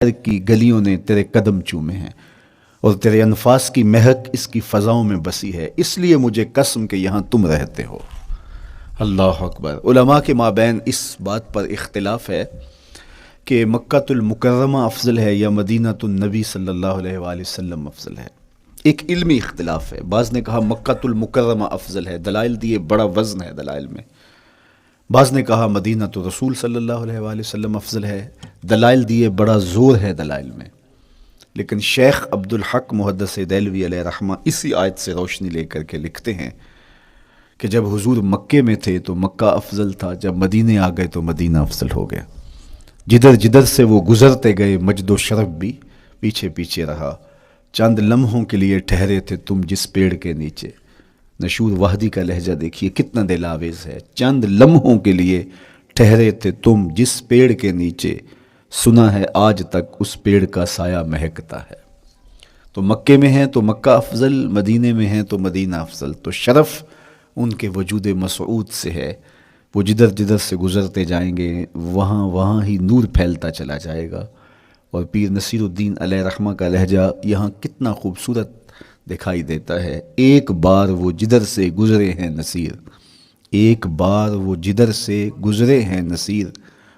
کی گلیوں نے تیرے قدم چومے ہیں اور تیرے انفاس کی مہک اس کی فضاؤں میں بسی ہے، اس لیے مجھے قسم کہ یہاں تم رہتے ہو۔ اللہ اکبر۔ علماء کے مابین اس بات پر اختلاف ہے کہ مکہ المکرمہ افضل ہے یا مدینہ النبی صلی اللہ علیہ وآلہ وسلم افضل ہے۔ ایک علمی اختلاف ہے، بعض نے کہا مکہ المکرمہ افضل ہے، دلائل دیے، بڑا وزن ہے دلائل میں۔ بعض نے کہا مدینہ تو رسول صلی اللہ علیہ وآلہ وسلم افضل ہے، دلائل دیے، بڑا زور ہے دلائل میں۔ لیکن شیخ عبد الحق محدث دہلوی علیہ رحمہ اسی آیت سے روشنی لے کر کے لکھتے ہیں کہ جب حضور مکے میں تھے تو مکہ افضل تھا، جب مدینے آ گئے تو مدینہ افضل ہو گیا۔ جدھر جدھر سے وہ گزرتے گئے مجد و شرف بھی پیچھے پیچھے رہا، چند لمحوں کے لیے ٹھہرے تھے تم جس پیڑ کے نیچے۔ نشور وحدی کا لہجہ دیکھیے کتنا دل آویز ہے، چند لمحوں کے لیے ٹھہرے تھے تم جس پیڑ کے نیچے، سنا ہے آج تک اس پیڑ کا سایہ مہکتا ہے۔ تو مکے میں ہیں تو مکہ افضل، مدینے میں ہیں تو مدینہ افضل۔ تو شرف ان کے وجود مسعود سے ہے، وہ جدھر جدھر سے گزرتے جائیں گے وہاں وہاں ہی نور پھیلتا چلا جائے گا۔ اور پیر نصیر الدین علیہ رحمہ کا لہجہ یہاں کتنا خوبصورت دکھائی دیتا ہے۔ ایک بار وہ جدھر سے گزرے ہیں نصیر، ایک بار وہ جدھر سے گزرے ہیں نصیر،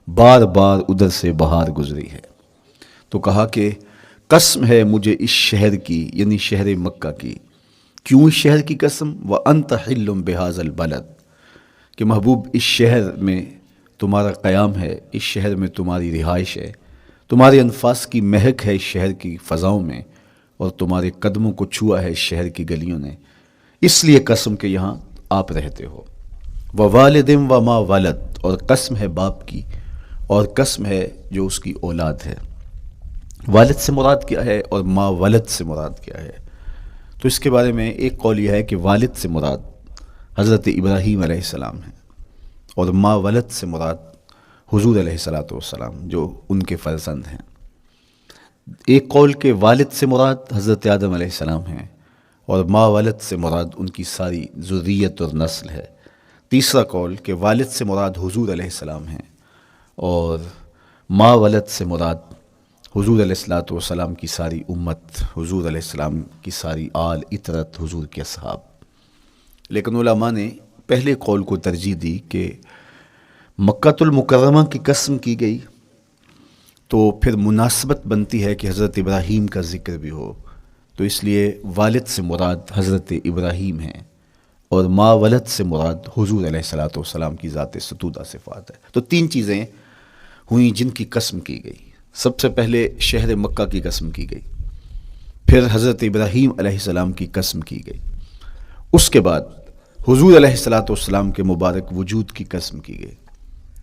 بار بار ادھر سے بہار گزری ہے۔ تو کہا کہ قسم ہے مجھے اس شہر کی، یعنی شہر مکہ کی۔ کیوں اس شہر کی قسم؟ وَأَنْتَ حِلٌّ بِهَذَا الْبَلَدِ، کہ محبوب اس شہر میں تمہارا قیام ہے، اس شہر میں تمہاری رہائش ہے، تمہارے انفاس کی مہک ہے اس شہر کی فضاؤں میں، اور تمہارے قدموں کو چھوا ہے اس شہر کی گلیوں نے، اس لیے قسم کہ یہاں آپ رہتے ہو۔ وَوَالِدٍ وَمَا وَلَدَ، اور قسم ہے باپ کی، اور قسم ہے جو اس کی اولاد ہے۔ والد سے مراد کیا ہے اور ما ولد سے مراد کیا ہے؟ تو اس کے بارے میں ایک قول یہ ہے کہ والد سے مراد حضرت ابراہیم علیہ السلام ہے، اور ما ولد سے مراد حضور علیہ السلام جو ان کے فرزند ہیں۔ ایک قول کہ والد سے مراد حضرت آدم علیہ السلام ہیں، اور ما ولد سے مراد ان کی ساری ذریت اور نسل ہے۔ تیسرا قول کہ والد سے مراد حضور علیہ السلام ہیں، اور ما ولد سے مراد حضور علیہ السلام کی ساری امت، حضور علیہ السلام کی ساری آل اطرت، حضور کے اصحاب۔ لیکن علماء نے پہلے قول کو ترجیح دی کہ مکہ المکرمہ کی قسم کی گئی تو پھر مناسبت بنتی ہے کہ حضرت ابراہیم کا ذکر بھی ہو، تو اس لیے والد سے مراد حضرت ابراہیم ہیں، اور ما ولد سے مراد حضور علیہ السلام کی ذات ستودہ صفات ہے۔ تو تین چیزیں ہوئیں جن کی قسم کی گئی۔ سب سے پہلے شہر مکہ کی قسم کی گئی، پھر حضرت ابراہیم علیہ السلام کی قسم کی گئی، اس کے بعد حضور علیہ السلام کے مبارک وجود کی قسم کی گئی۔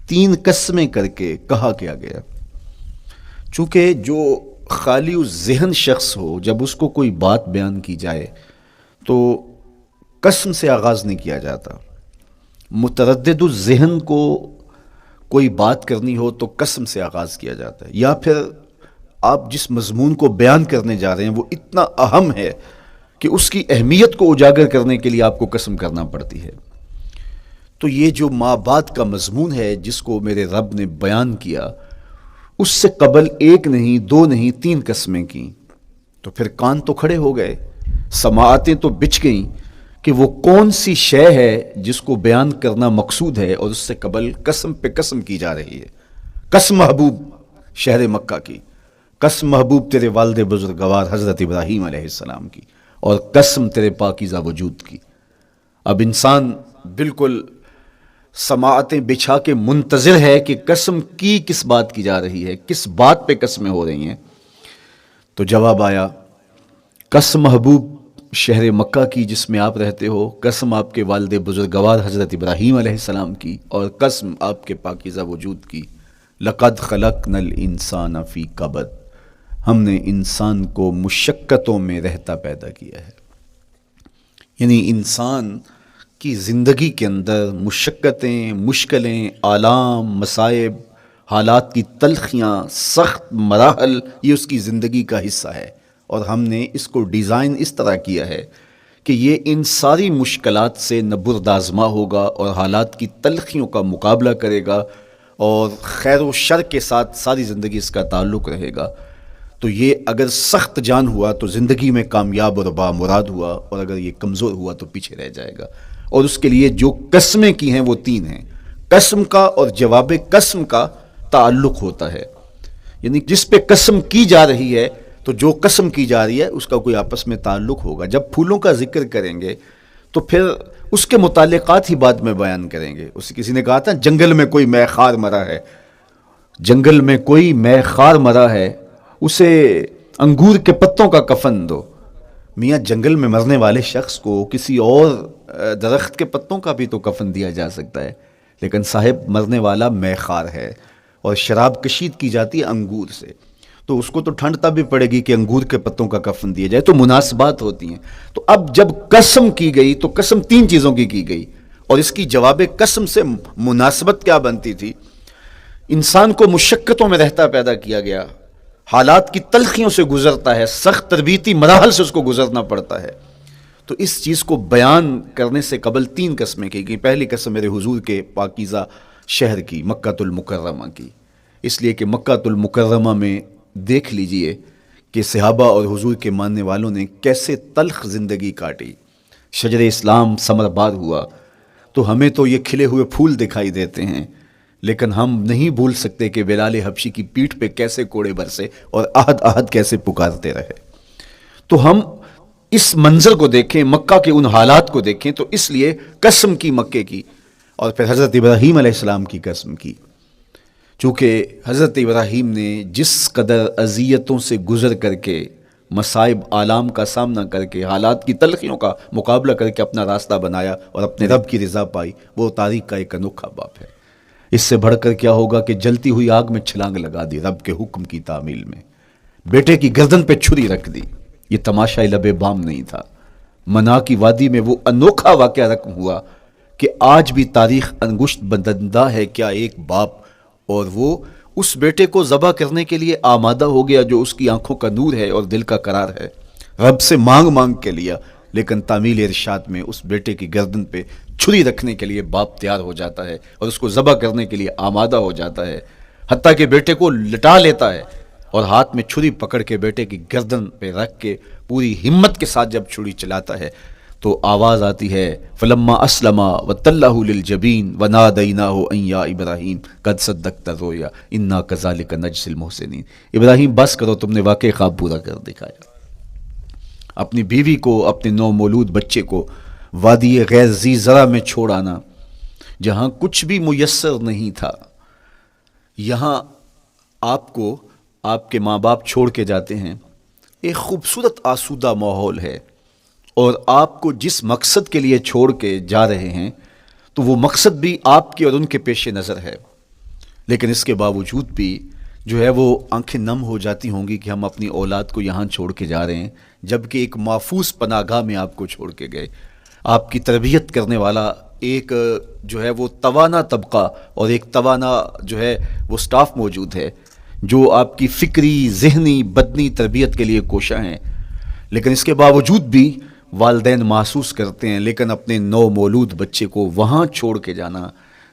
تین قسمیں کر کے کہا کیا گیا، چونکہ جو خالی ذہن شخص ہو، جب اس کو کوئی بات بیان کی جائے تو قسم سے آغاز نہیں کیا جاتا۔ متردد الذہن کو کوئی بات کرنی ہو تو قسم سے آغاز کیا جاتا ہے، یا پھر آپ جس مضمون کو بیان کرنے جا رہے ہیں وہ اتنا اہم ہے کہ اس کی اہمیت کو اجاگر کرنے کے لیے آپ کو قسم کرنا پڑتی ہے۔ تو یہ جو ما بعد کا مضمون ہے جس کو میرے رب نے بیان کیا، اس سے قبل ایک نہیں، دو نہیں، تین قسمیں کیں، تو پھر کان تو کھڑے ہو گئے، سماعتیں تو بچھ گئیں کہ وہ کون سی شے ہے جس کو بیان کرنا مقصود ہے، اور اس سے قبل قسم پہ قسم کی جا رہی ہے۔ قسم محبوب شہر مکہ کی، قسم محبوب تیرے والد بزرگوار حضرت ابراہیم علیہ السلام کی، اور قسم تیرے پاکیزہ وجود کی۔ اب انسان بالکل سماعتیں بچھا کے منتظر ہے کہ قسم کی کس بات کی جا رہی ہے، کس بات پہ قسمیں ہو رہی ہیں۔ تو جواب آیا، قسم محبوب شہر مکہ کی جس میں آپ رہتے ہو، قسم آپ کے والد بزرگوار حضرت ابراہیم علیہ السلام کی، اور قسم آپ کے پاکیزہ وجود کی۔ لقد خلقنا الانسان فی کبد، ہم نے انسان کو مشقتوں میں رہتا پیدا کیا ہے۔ یعنی انسان کی زندگی کے اندر مشقتیں، مشکلیں، آلام، مصائب، حالات کی تلخیاں، سخت مراحل، یہ اس کی زندگی کا حصہ ہے، اور ہم نے اس کو ڈیزائن اس طرح کیا ہے کہ یہ ان ساری مشکلات سے نبرد آزما ہوگا اور حالات کی تلخیوں کا مقابلہ کرے گا، اور خیر و شر کے ساتھ ساری زندگی اس کا تعلق رہے گا۔ تو یہ اگر سخت جان ہوا تو زندگی میں کامیاب اور بامراد ہوا، اور اگر یہ کمزور ہوا تو پیچھے رہ جائے گا۔ اور اس کے لیے جو قسمیں کی ہیں وہ 3 ہیں۔ قسم کا اور جواب قسم کا تعلق ہوتا ہے، یعنی جس پہ قسم کی جا رہی ہے تو جو قسم کی جا رہی ہے اس کا کوئی آپس میں تعلق ہوگا۔ جب پھولوں کا ذکر کریں گے تو پھر اس کے متعلقات ہی بعد میں بیان کریں گے۔ اس کسی نے کہا تھا جنگل میں کوئی مے خار مرا ہے، جنگل میں کوئی مے خار مرا ہے، اسے انگور کے پتوں کا کفن دو۔ میاں جنگل میں مرنے والے شخص کو کسی اور درخت کے پتوں کا بھی تو کفن دیا جا سکتا ہے، لیکن صاحب مرنے والا مے خار ہے اور شراب کشید کی جاتی ہے انگور سے، تو اس کو تو ٹھنڈ تب بھی پڑے گی کہ انگور کے پتوں کا کفن دیا جائے۔ تو مناسبات ہوتی ہیں۔ تو اب جب قسم کی گئی تو قسم 3 چیزوں کی گئی، اور اس کی جواب قسم سے مناسبت کیا بنتی تھی؟ انسان کو مشقتوں میں رہتا پیدا کیا گیا، حالات کی تلخیوں سے گزرتا ہے، سخت تربیتی مراحل سے اس کو گزرنا پڑتا ہے۔ تو اس چیز کو بیان کرنے سے قبل 3 قسمیں کی گئی۔ پہلی قسم میرے حضور کے پاکیزہ شہر کی، مکہ المکرمہ کی، اس لیے کہ مکہ المکرمہ میں دیکھ لیجئے کہ صحابہ اور حضور کے ماننے والوں نے کیسے تلخ زندگی کاٹی۔ شجر اسلام ثمر بار ہوا تو ہمیں تو یہ کھلے ہوئے پھول دکھائی دیتے ہیں، لیکن ہم نہیں بھول سکتے کہ بلال حبشی کی پیٹھ پہ کیسے کوڑے برسے اور آہد آہد کیسے پکارتے رہے۔ تو ہم اس منظر کو دیکھیں، مکہ کے ان حالات کو دیکھیں، تو اس لیے قسم کی مکے کی، اور پھر حضرت ابراہیم علیہ السلام کی قسم کی، چونکہ حضرت ابراہیم نے جس قدر اذیتوں سے گزر کر کے، مصائب آلام کا سامنا کر کے، حالات کی تلخیوں کا مقابلہ کر کے اپنا راستہ بنایا اور اپنے رب کی رضا پائی، وہ تاریخ کا ایک انوکھا باب ہے۔ اس سے بڑھ کر کیا ہوگا کہ جلتی ہوئی آگ میں چھلانگ لگا دی رب کے حکم کی تعمیل میں، بیٹے کی گردن پہ چھری رکھ دی۔ یہ تماشا لب بام نہیں تھا، منا کی وادی میں وہ انوکھا واقعہ رقم ہوا کہ آج بھی تاریخ انگشت بدندہ ہے کیا ایک باپ، اور وہ اس بیٹے کو ذبح کرنے کے لیے آمادہ ہو گیا جو اس کی آنکھوں کا نور ہے اور دل کا قرار ہے، رب سے مانگ مانگ کے لیا، لیکن تعمیل ارشاد میں اس بیٹے کی گردن پہ چھری رکھنے کے لیے باپ تیار ہو جاتا ہے اور اس کو ذبح کرنے کے لیے آمادہ ہو جاتا ہے، حتیٰ کہ بیٹے کو لٹا لیتا ہے اور ہاتھ میں چھری پکڑ کے بیٹے کی گردن پہ رکھ کے پوری ہمت کے ساتھ جب چھری چلاتا ہے تو آواز آتی ہے فلما اسلما وتلہ للجبین ونادیناہ ان یا ابراہیم قد صدقت الرؤیا انا کذالک نجزی المحسنین۔ ابراہیم بس کرو، تم نے واقعی خواب پورا کر دکھایا۔ اپنی بیوی کو، اپنے نو مولود بچے کو وادی غیر ذی زرع میں چھوڑ آنا، جہاں کچھ بھی میسر نہیں تھا، یہاں آپ کو آپ کے ماں باپ چھوڑ کے جاتے ہیں، ایک خوبصورت آسودہ ماحول ہے، اور آپ کو جس مقصد کے لیے چھوڑ کے جا رہے ہیں تو وہ مقصد بھی آپ کے اور ان کے پیش نظر ہے، لیکن اس کے باوجود بھی جو ہے وہ آنکھیں نم ہو جاتی ہوں گی کہ ہم اپنی اولاد کو یہاں چھوڑ کے جا رہے ہیں، جبکہ ایک محفوظ پناہ گاہ میں آپ کو چھوڑ کے گئے۔ آپ کی تربیت کرنے والا ایک جو ہے وہ توانا طبقہ اور ایک توانا جو ہے وہ سٹاف موجود ہے جو آپ کی فکری، ذہنی، بدنی تربیت کے لیے کوشاں ہیں، لیکن اس کے باوجود بھی والدین محسوس کرتے ہیں، لیکن اپنے نو مولود بچے کو وہاں چھوڑ کے جانا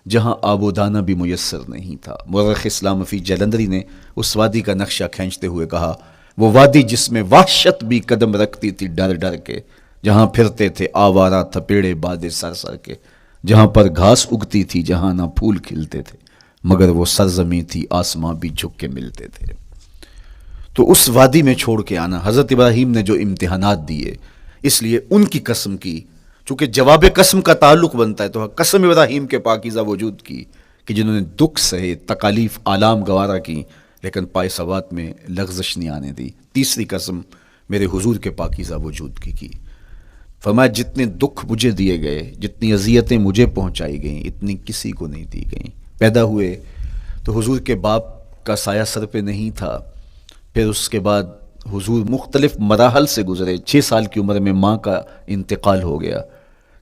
جہاں آب و دانہ بھی میسر نہیں تھا۔ مورخ اسلام فی جلندری نے اس وادی کا نقشہ کھینچتے ہوئے کہا، وہ وادی جس میں وحشت بھی قدم رکھتی تھی ڈر ڈر کے، جہاں پھرتے تھے آوارہ تھپیڑے بادے سر سر کے، جہاں پر گھاس اگتی تھی، جہاں نہ پھول کھلتے تھے، مگر وہ سرزمین تھی آسماں بھی جھک کے ملتے تھے۔ تو اس وادی میں چھوڑ کے آنا، حضرت ابراہیم نے جو امتحانات دیے، اس لیے ان کی قسم کی، چونکہ جواب قسم کا تعلق بنتا ہے تو قسم ابراہیم کے پاکیزہ وجود کی کہ جنہوں نے دکھ سہے، تکالیف آلام گوارا کی، لیکن پائے ثبات میں لغزش نہیں آنے دی۔ تیسری قسم میرے حضور کے پاکیزہ وجود کی فرمایا جتنے دکھ مجھے دیے گئے، جتنی اذیتیں مجھے پہنچائی گئیں، اتنی کسی کو نہیں دی گئیں۔ پیدا ہوئے تو حضور کے باپ کا سایہ سر پہ نہیں تھا، پھر اس کے بعد حضور مختلف مراحل سے گزرے، 6 سال کی عمر میں ماں کا انتقال ہو گیا۔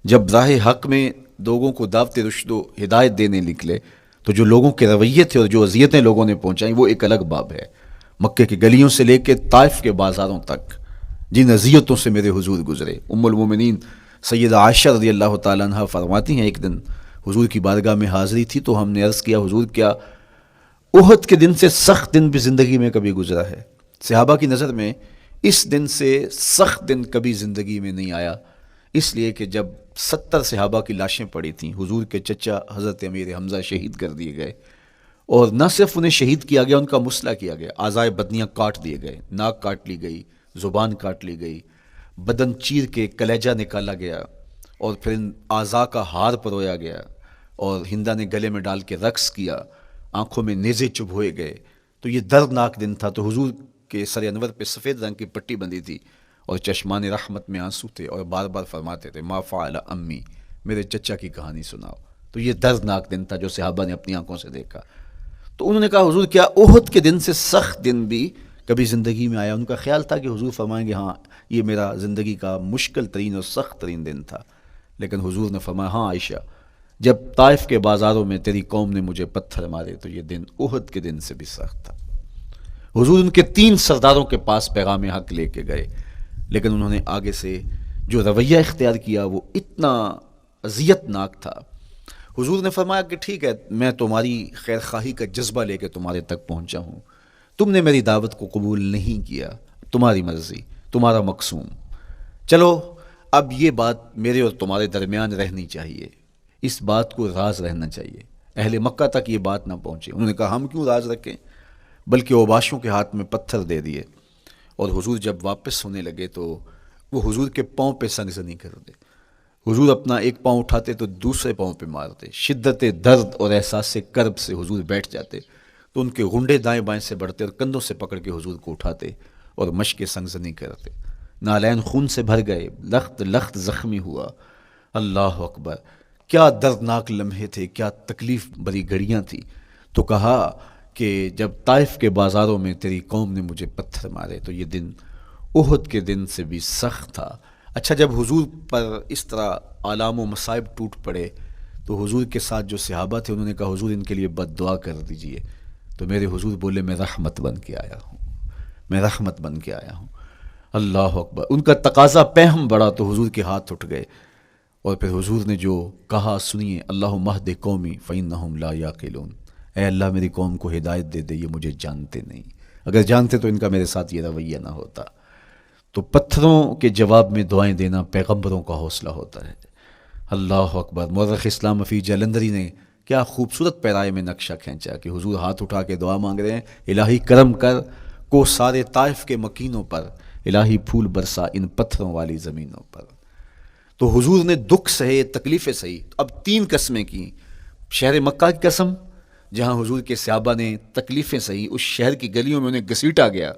جب راہ حق میں لوگوں کو دعوت رشد و ہدایت دینے نکلے تو جو لوگوں کے رویے تھے اور جو اذیتیں لوگوں نے پہنچائیں وہ ایک الگ باب ہے۔ مکے کی گلیوں سے لے کے طائف کے بازاروں تک جن اذیتوں سے میرے حضور گزرے، ام المومنین سیدہ عائشہ رضی اللہ تعالیٰ عنہ فرماتی ہیں، ایک دن حضور کی بارگاہ میں حاضری تھی تو ہم نے عرض کیا، حضور کیا احد کے دن سے سخت دن بھی زندگی میں کبھی گزرا ہے؟ صحابہ کی نظر میں اس دن سے سخت دن کبھی زندگی میں نہیں آیا، اس لیے کہ جب 70 صحابہ کی لاشیں پڑی تھیں، حضور کے چچا حضرت امیر حمزہ شہید کر دیے گئے، اور نہ صرف انہیں شہید کیا گیا، ان کا مسئلہ کیا گیا، اعضائے بدنیاں کاٹ دیے گئے، ناک کاٹ لی گئی، زبان کاٹ لی گئی، بدن چیر کے کلیجہ نکالا گیا، اور پھر ان اعضاء کا ہار پرویا گیا، اور ہندا نے گلے میں ڈال کے رقص کیا، آنکھوں میں نیزے چبھوئے گئے۔ تو یہ دردناک دن تھا۔ تو حضور کے سر انور پہ سفید رنگ کی پٹی بندھی تھی، اور چشمان رحمت میں آنسو تھے، اور بار بار فرماتے تھے ما فعل امی، میرے چچا کی کہانی سناؤ۔ تو یہ دردناک دن تھا جو صحابہ نے اپنی آنکھوں سے دیکھا۔ تو انہوں نے کہا حضور کیا احد کے دن سے سخت دن بھی کبھی زندگی میں آیا؟ ان کا خیال تھا کہ حضور فرمائیں گے ہاں یہ میرا زندگی کا مشکل ترین اور سخت ترین دن تھا، لیکن حضور نے فرمایا ہاں عائشہ، جب طائف کے بازاروں میں تیری قوم نے مجھے پتھر مارے تو یہ دن احد کے دن سے بھی سخت تھا۔ حضور ان کے 3 سرداروں کے پاس پیغام حق لے کے گئے، لیکن انہوں نے آگے سے جو رویہ اختیار کیا وہ اتنا اذیت ناک تھا۔ حضور نے فرمایا کہ ٹھیک ہے، میں تمہاری خیر خواہی کا جذبہ لے کے تمہارے تک پہنچا ہوں، تم نے میری دعوت کو قبول نہیں کیا، تمہاری مرضی، تمہارا مقسوم، چلو اب یہ بات میرے اور تمہارے درمیان رہنی چاہیے، اس بات کو راز رہنا چاہیے، اہل مکہ تک یہ بات نہ پہنچے۔ انہوں نے کہا ہم کیوں راز رکھیں، بلکہ اوباشوں کے ہاتھ میں پتھر دے دیے، اور حضور جب واپس ہونے لگے تو وہ حضور کے پاؤں پہ سنگزنی کر دے۔ حضور اپنا ایک پاؤں اٹھاتے تو دوسرے پاؤں پہ مارتے، شدت درد اور احساس کرب سے حضور بیٹھ جاتے تو ان کے گھنڈے دائیں بائیں سے بڑھتے اور کندھوں سے پکڑ کے حضور کو اٹھاتے اور مشق سنگزنی کرتے۔ نالین خون سے بھر گئے، لخت لخت زخمی ہوا۔ اللہ اکبر، کیا دردناک لمحے تھے، کیا تکلیف بری گھڑیاں تھیں۔ تو کہا کہ جب طائف کے بازاروں میں تیری قوم نے مجھے پتھر مارے تو یہ دن احد کے دن سے بھی سخت تھا۔ اچھا، جب حضور پر اس طرح آلام و مصائب ٹوٹ پڑے تو حضور کے ساتھ جو صحابہ تھے انہوں نے کہا حضور ان کے لیے بد دعا کر دیجئے، تو میرے حضور بولے میں رحمت بن کے آیا ہوں، میں رحمت بن کے آیا ہوں۔ اللہ اکبر، ان کا تقاضا پہم بڑا تو حضور کے ہاتھ اٹھ گئے، اور پھر حضور نے جو کہا سنیے، اللہم اہد قومی فإنہم لا یعقلون، اے اللہ میری قوم کو ہدایت دے دے، یہ مجھے جانتے نہیں، اگر جانتے تو ان کا میرے ساتھ یہ رویہ نہ ہوتا۔ تو پتھروں کے جواب میں دعائیں دینا پیغمبروں کا حوصلہ ہوتا ہے۔ اللہ اکبر، مورخ اسلام مفید جلندری نے کیا خوبصورت پیرائے میں نقشہ کھینچا کہ حضور ہاتھ اٹھا کے دعا مانگ رہے ہیں، الہی کرم کر کو سارے طائف کے مکینوں پر، الہی پھول برسا ان پتھروں والی زمینوں پر۔ تو حضور نے دکھ سہے، تکلیفیں سہی، اب 3 قسمیں کی۔ شہر مکہ کی قسم جہاں حضور کے صحابہ نے تکلیفیں سہی، اس شہر کی گلیوں میں انہیں گھسیٹا گیا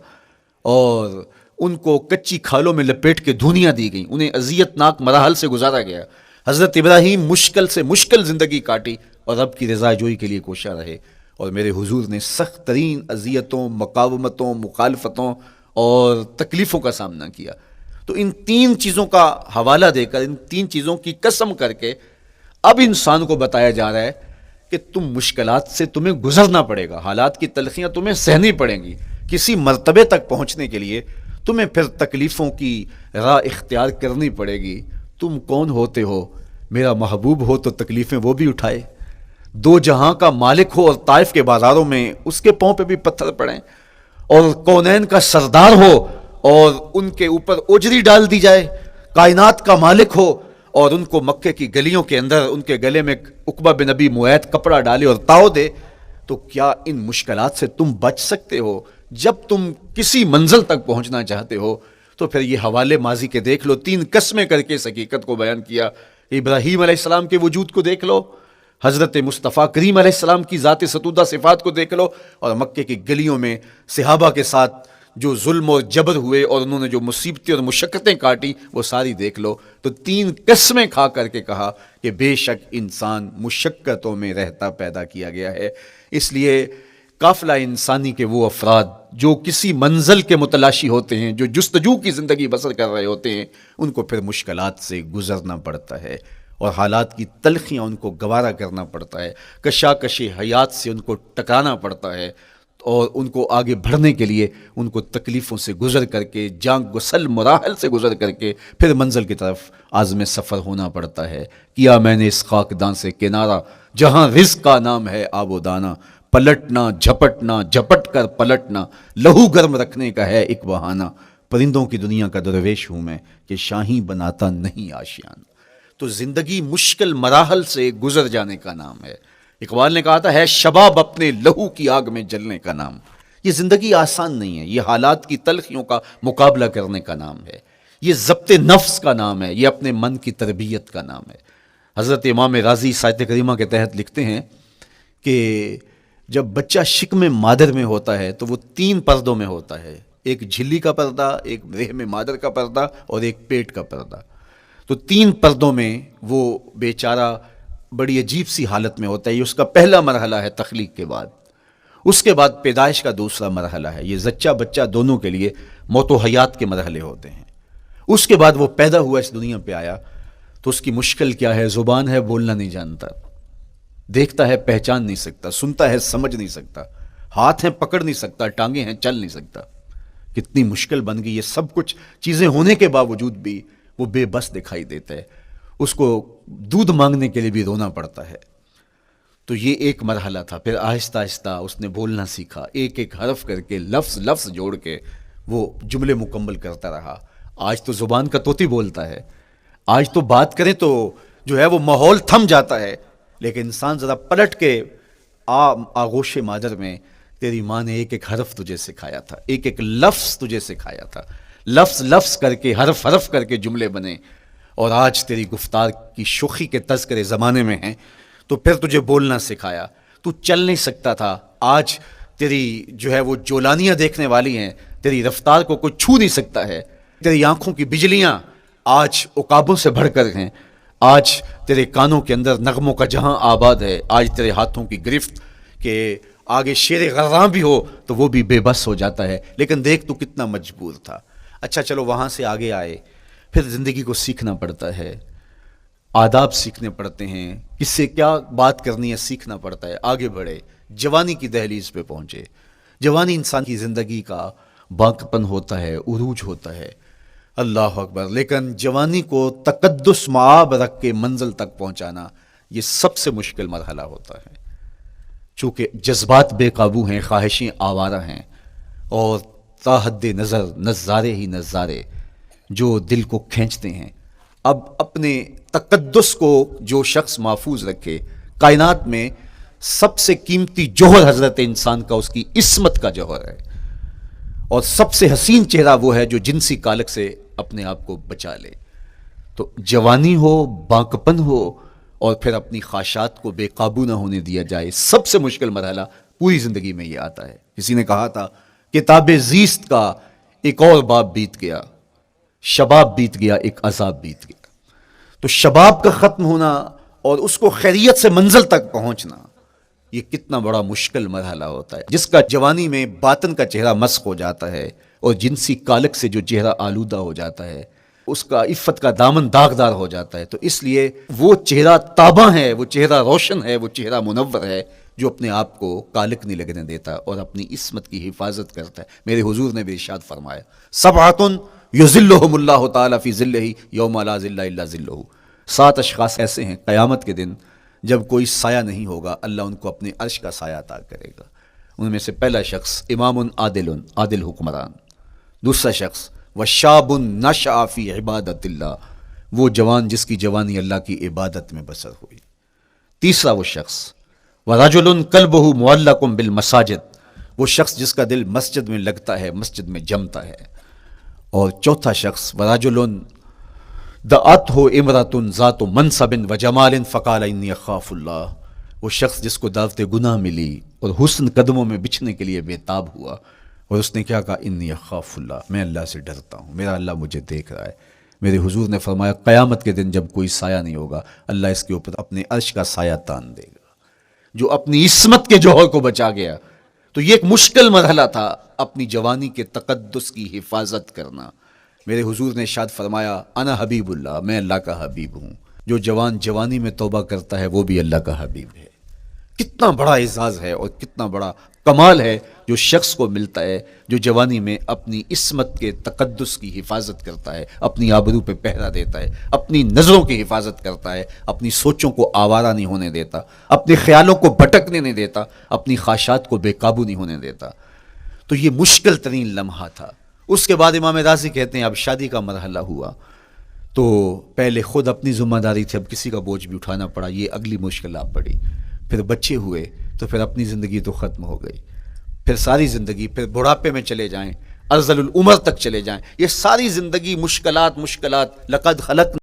اور ان کو کچی کھالوں میں لپیٹ کے دھونیاں دی گئیں، انہیں اذیت ناک مراحل سے گزارا گیا۔ حضرت ابراہیم مشکل سے مشکل زندگی کاٹی اور رب کی رضا جوئی کے لیے کوشاں رہے، اور میرے حضور نے سخت ترین اذیتوں، مقاومتوں، مخالفتوں اور تکلیفوں کا سامنا کیا۔ تو ان 3 چیزوں کا حوالہ دے کر، ان 3 چیزوں کی قسم کر کے اب انسان کو بتایا جا رہا ہے کہ تم مشکلات سے تمہیں گزرنا پڑے گا، حالات کی تلخیاں تمہیں سہنی پڑیں گی، کسی مرتبے تک پہنچنے کے لیے تمہیں پھر تکلیفوں کی راہ اختیار کرنی پڑے گی۔ تم کون ہوتے ہو؟ میرا محبوب ہو تو تکلیفیں وہ بھی اٹھائے، 2 جہاں کا مالک ہو اور طائف کے بازاروں میں اس کے پاؤں پہ بھی پتھر پڑیں، اور کونین کا سردار ہو اور ان کے اوپر اجری ڈال دی جائے، کائنات کا مالک ہو اور ان کو مکے کی گلیوں کے اندر ان کے گلے میں عقبہ بن ابی معیط کپڑا ڈالے اور تاؤ دے، تو کیا ان مشکلات سے تم بچ سکتے ہو؟ جب تم کسی منزل تک پہنچنا چاہتے ہو تو پھر یہ حوالے ماضی کے دیکھ لو، 3 قسمیں کر کے اس حقیقت کو بیان کیا۔ ابراہیم علیہ السلام کے وجود کو دیکھ لو، حضرت مصطفیٰ کریم علیہ السلام کی ذات ستودہ صفات کو دیکھ لو، اور مکے کی گلیوں میں صحابہ کے ساتھ جو ظلم و جبر ہوئے اور انہوں نے جو مصیبتیں اور مشقتیں کاٹی وہ ساری دیکھ لو۔ تو 3 قسمیں کھا کر کے کہا کہ بے شک انسان مشقتوں میں رہتا پیدا کیا گیا ہے۔ اس لیے قافلہ انسانی کے وہ افراد جو کسی منزل کے متلاشی ہوتے ہیں، جو جستجو کی زندگی بسر کر رہے ہوتے ہیں، ان کو پھر مشکلات سے گزرنا پڑتا ہے اور حالات کی تلخیاں ان کو گوارا کرنا پڑتا ہے، کشاکش حیات سے ان کو ٹکرانا پڑتا ہے، اور ان کو آگے بڑھنے کے لیے ان کو تکلیفوں سے گزر کر کے، جان گسل مراحل سے گزر کر کے پھر منزل کی طرف عازم سفر ہونا پڑتا ہے۔ کیا میں نے اس خاکدان سے کنارہ، جہاں رزق کا نام ہے آب و دانہ، پلٹنا جھپٹنا، جھپٹ کر پلٹنا، لہو گرم رکھنے کا ہے ایک بہانہ، پرندوں کی دنیا کا درویش ہوں میں کہ شاہی بناتا نہیں آشیان۔ تو زندگی مشکل مراحل سے گزر جانے کا نام ہے۔ اقبال نے کہا تھا ہے شباب اپنے لہو کی آگ میں جلنے کا نام۔ یہ زندگی آسان نہیں ہے، یہ حالات کی تلخیوں کا مقابلہ کرنے کا نام ہے، یہ ضبط نفس کا نام ہے، یہ اپنے من کی تربیت کا نام ہے۔ حضرت امام راضی سایت کریمہ کے تحت لکھتے ہیں کہ جب بچہ شکم مادر میں ہوتا ہے تو وہ 3 پردوں میں ہوتا ہے، ایک جھلی کا پردہ، ایک رحم مادر کا پردہ اور ایک پیٹ کا پردہ۔ تو 3 پردوں میں وہ بیچارہ بڑی عجیب سی حالت میں ہوتا ہے۔ یہ اس کا پہلا مرحلہ ہے تخلیق کے بعد۔ اس کے بعد پیدائش کا دوسرا مرحلہ ہے، یہ زچہ بچہ دونوں کے لیے موت و حیات کے مرحلے ہوتے ہیں۔ اس کے بعد وہ پیدا ہوا، اس دنیا پہ آیا، تو اس کی مشکل کیا ہے؟ زبان ہے، بولنا نہیں جانتا، دیکھتا ہے پہچان نہیں سکتا، سنتا ہے سمجھ نہیں سکتا، ہاتھ ہیں پکڑ نہیں سکتا، ٹانگیں ہیں چل نہیں سکتا۔ کتنی مشکل بن گئی، یہ سب کچھ چیزیں ہونے کے باوجود بھی وہ بے بس دکھائی دیتا ہے، اس کو دودھ مانگنے کے لیے بھی رونا پڑتا ہے۔ تو یہ ایک مرحلہ تھا۔ پھر آہستہ آہستہ اس نے بولنا سیکھا، ایک ایک حرف کر کے، لفظ لفظ جوڑ کے وہ جملے مکمل کرتا رہا۔ آج تو زبان کا طوطی بولتا ہے، آج تو بات کریں تو جو ہے وہ ماحول تھم جاتا ہے، لیکن انسان ذرا پلٹ کے آغوش مادر میں تیری ماں نے ایک ایک حرف تجھے سکھایا تھا، ایک ایک لفظ تجھے سکھایا تھا، لفظ لفظ کر کے، حرف حرف کر کے جملے بنے، اور آج تیری گفتار کی شوخی کے تذکرے زمانے میں ہیں، تو پھر تجھے بولنا سکھایا۔ تو چل نہیں سکتا تھا، آج تیری جو ہے وہ جولانیاں دیکھنے والی ہیں، تیری رفتار کو کوئی چھو نہیں سکتا ہے، تیری آنکھوں کی بجلیاں آج عقابوں سے بڑھ کر ہیں، آج تیرے کانوں کے اندر نغموں کا جہاں آباد ہے، آج تیرے ہاتھوں کی گرفت کہ آگے شیر غراں بھی ہو تو وہ بھی بے بس ہو جاتا ہے، لیکن دیکھ تو کتنا مجبور تھا۔ اچھا چلو وہاں سے آگے آئے، پھر زندگی کو سیکھنا پڑتا ہے، آداب سیکھنے پڑتے ہیں، کس سے کیا بات کرنی ہے سیکھنا پڑتا ہے، آگے بڑھے، جوانی کی دہلیز پہ پہنچے۔ جوانی انسان کی زندگی کا باقپن ہوتا ہے، عروج ہوتا ہے، اللہ اکبر، لیکن جوانی کو تقدس معاب رکھ کے منزل تک پہنچانا یہ سب سے مشکل مرحلہ ہوتا ہے، چونکہ جذبات بے قابو ہیں، خواہشیں آوارہ ہیں، اور تا حد نظر نظارے ہی نظارے جو دل کو کھینچتے ہیں۔ اب اپنے تقدس کو جو شخص محفوظ رکھے، کائنات میں سب سے قیمتی جوہر حضرت انسان کا اس کی عصمت کا جوہر ہے، اور سب سے حسین چہرہ وہ ہے جو جنسی کالک سے اپنے آپ کو بچا لے۔ تو جوانی ہو، باقپن ہو، اور پھر اپنی خواہشات کو بے قابو نہ ہونے دیا جائے، سب سے مشکل مرحلہ پوری زندگی میں یہ آتا ہے۔ کسی نے کہا تھا کتاب زیست کا ایک اور باب بیت گیا، شباب بیت گیا، ایک عذاب بیت گیا۔ تو شباب کا ختم ہونا اور اس کو خیریت سے منزل تک پہنچنا، یہ کتنا بڑا مشکل مرحلہ ہوتا ہے۔ جس کا جوانی میں باطن کا چہرہ مسخ ہو جاتا ہے اور جنسی کالک سے جو چہرہ آلودہ ہو جاتا ہے، اس کا عفت کا دامن داغدار ہو جاتا ہے، تو اس لیے وہ چہرہ تاباں ہے، وہ چہرہ روشن ہے، وہ چہرہ منور ہے جو اپنے آپ کو کالک نہیں لگنے دیتا اور اپنی عصمت کی حفاظت کرتا ہے۔ میرے حضور نے بھی ارشاد فرمایا، سبعۃ یظلھم اللہ تعالی فی ظلہ یوم لا ظل الا ظلہ، 7 اشخاص ایسے ہیں قیامت کے دن جب کوئی سایہ نہیں ہوگا، اللہ ان کو اپنے عرش کا سایہ عطا کرے گا۔ ان میں سے پہلا شخص امام عادل حکمران، دوسرا شخص وشاب نشأ فی عبادت اللہ، وہ جوان جس کی جوانی اللہ کی عبادت میں بسر ہوئی، تیسرا وہ شخص ورجل قلبہ معلق بالمساجد، وہ شخص جس کا دل مسجد میں لگتا ہے، مسجد میں جمتا ہے، اور چوتھا شخص ورجل دعته امرأة ذات منصب وجمال فقال انی اخاف اللہ، وہ شخص جس کو دعوت گناہ ملی اور حسن قدموں میں بچھنے کے لیے بےتاب ہوا، اور اس نے کیا کہا، انی اخاف اللہ، میں اللہ سے ڈرتا ہوں، میرا اللہ مجھے دیکھ رہا ہے۔ میرے حضور نے فرمایا قیامت کے دن جب کوئی سایہ نہیں ہوگا، اللہ اس کے اوپر اپنے عرش کا سایہ تان دے گا، جو اپنی عصمت کے جوہر کو بچا گیا۔ تو یہ ایک مشکل مرحلہ تھا، اپنی جوانی کے تقدس کی حفاظت کرنا۔ میرے حضور نے ارشاد فرمایا انا حبیب اللہ، میں اللہ کا حبیب ہوں، جو جوان جوانی میں توبہ کرتا ہے وہ بھی اللہ کا حبیب ہے۔ کتنا بڑا اعزاز ہے اور کتنا بڑا کمال ہے جو شخص کو ملتا ہے جو جوانی میں اپنی عصمت کے تقدس کی حفاظت کرتا ہے، اپنی آبرو پہ پہرا دیتا ہے، اپنی نظروں کی حفاظت کرتا ہے، اپنی سوچوں کو آوارہ نہیں ہونے دیتا، اپنے خیالوں کو بھٹکنے نہیں دیتا، اپنی خواہشات کو بے قابو نہیں ہونے دیتا، تو یہ مشکل ترین لمحہ تھا۔ اس کے بعد امام راضی کہتے ہیں اب شادی کا مرحلہ ہوا تو پہلے خود اپنی ذمہ داری تھی، اب کسی کا بوجھ بھی اٹھانا پڑا، یہ اگلی مشکل آ پڑی، پھر بچے ہوئے تو پھر اپنی زندگی تو ختم ہو گئی، پھر ساری زندگی، پھر بڑھاپے میں چلے جائیں، ارذل العمر تک چلے جائیں، یہ ساری زندگی مشکلات لقد خلق